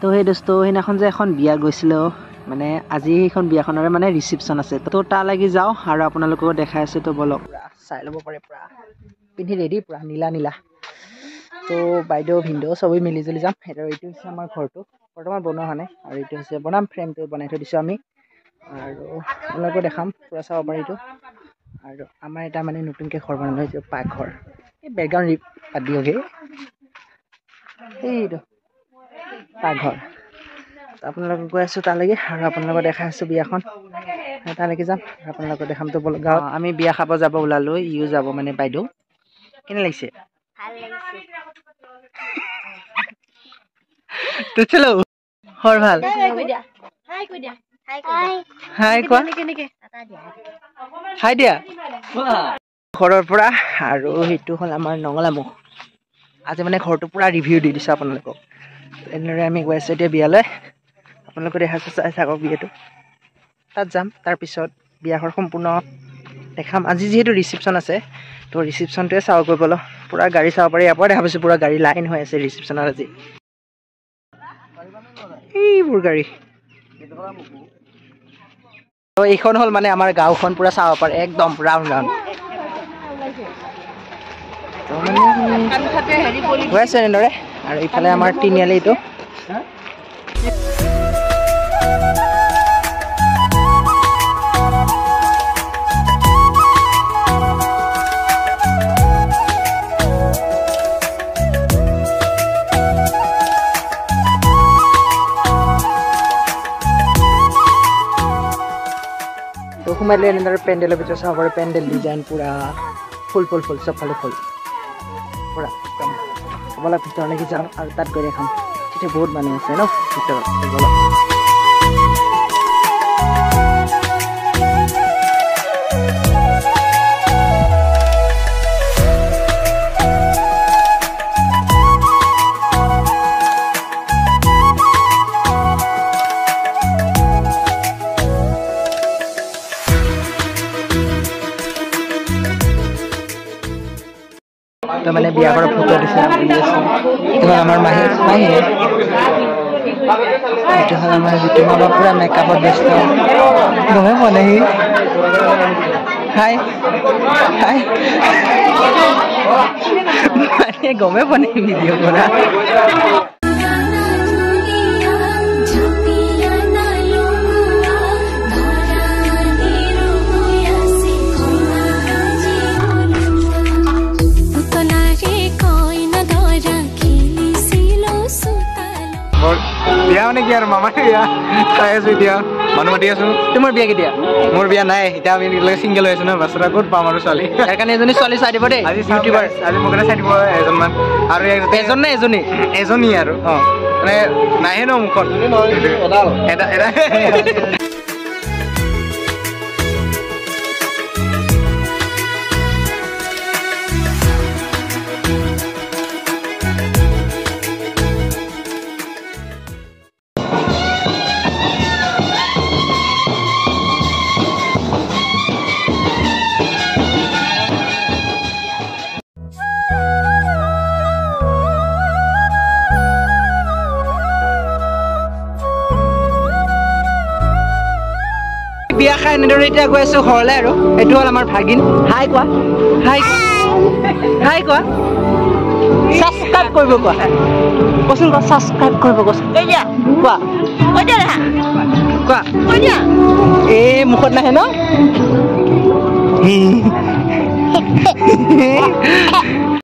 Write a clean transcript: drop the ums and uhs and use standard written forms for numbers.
তো সেই দোস্ত সেইদিনাখন যে এখন বিয়া গৈছিল মানে আজি সেইখন বিয়াখনৰে মানে ৰিচিপশ্যন আছে তো তাৰ লাগি যাওঁ আৰু আপোনালোকক দেখাই আছো তো বলক চাই ল'ব পাৰে পুৰা পিন্ধি ৰেডি পুৰা নীলা নীলা তো বাইদেউ ভিনদেউ সবেই মিলি জুলি যাম এইটো হৈছে আমাৰ ঘৰটো বৰ্তমান বনোৱা হোৱা নাই আৰু এইটো হৈছে বনাম ফ্ৰেমটো বনাই থৈ দিছোঁ আমি আৰু আপোনালোকক দেখাম পুৰা চাব পাৰি এইটো আৰু আমাৰ এটা মানে নতুনকৈ ঘৰ বনালে হৈছে পাকঘৰ এই বেকগ্ৰাউণ্ড বাদ দিয়কে এইটো পাকঘৰ আপোনালোকক গৈ আছোঁ তালৈকে আৰু আপোনালোকক দেখাই আছোঁ বিয়াখন তালৈকে যাম আপোনালোকক দেখাম তো বলক গাঁৱত আমি বিয়া খাব যাব ওলালোঁ ইও যাব মানে বাইদেউ কেনে লাগিছে তো চলো হৰ ভাল হাই কোৱা হাই দিয়া ঘৰৰ পৰা আৰু সেইটো হ'ল আমাৰ নঙলামুখ আজি মানে ঘৰটো পুৰা ৰিভিউ দি দিছোঁ আপোনালোকক এনেদৰে আমি গৈ আছোঁ এতিয়া বিয়ালৈ আপোনালোকে দেখাইছে চাই থাকক বিয়াটো তাত যাম তাৰপিছত বিয়াঘৰ সম্পূৰ্ণ দেখাম আজি যিহেতু ৰিচিপশ্যন আছে তো ৰিচিপশ্যনটোৱে চাব গৈ বলো পুৰা গাড়ী চাব পাৰি ইয়াৰ পৰা দেখা পাইছোঁ পুৰা গাড়ী লাইন হৈ আছে ৰিচিপশ্যনত আজি এইবোৰ গাড়ী তো এইখন হ'ল মানে আমাৰ গাঁওখন পুৰা চাব পাৰে একদম ৰাউণ্ড ৰাউণ্ড হৈ আছে এনেদৰে আৰু ইফালে আমাৰ তিনিআলিটো সোমাই দিলে এনেদৰে পেণ্ডেলৰ ভিতৰত চাব পাৰে পেণ্ডেল ডিজাইন পুৰা ফুল ফুল ফুল চবফালে ফুল পুৰা একদম বলা ভিতৰলৈকে যাওঁ আৰু তাত গৈ দেখাম তেতিয়া বহুত মানুহ আছে ন ভিতৰত বলা তো মানে বিয়া কৰা ফটো দিছে এইটো আমাৰ মাহী এইটো হ'ল আমাৰ যিটো মামা পুৰা মেকআপত ব্যস্ত গমে পোৱা নাই হাই হাই মানে গমে পোৱা নাই ভিডিঅ' কৰা বিয়া মানে কি আৰু মামাৰ বিয়া চাই আছো এতিয়া মানুহ মাতি আছো তোমাৰ বিয়া কেতিয়া মোৰ বিয়া নাই এতিয়া আমি চিংগল হৈ আছো ন বাচ্চা ক'ত পাম আৰু ছোৱালী ইয়াৰ কাৰণে এজনী ছোৱালী চাই দিব দেই আজি ইউটিউবাৰ আজি মোক চাই দিব এজনমান আৰু এজন নে এজনী আৰু মানে নাহে ন মুখত এটা বিয়া খাই এনেদৰে এতিয়া গৈ আছো ঘৰলৈ আৰু এইটো হ'ল আমাৰ ভাগিন হাই কোৱা হাই হাই কোৱা ছাবস্ক্ৰাইব কৰিব কোৱা কচোন কোৱা ছাবস্ক্ৰাইব কৰিব কচোন কোৱা কোৱা এই মুখত নাহে ন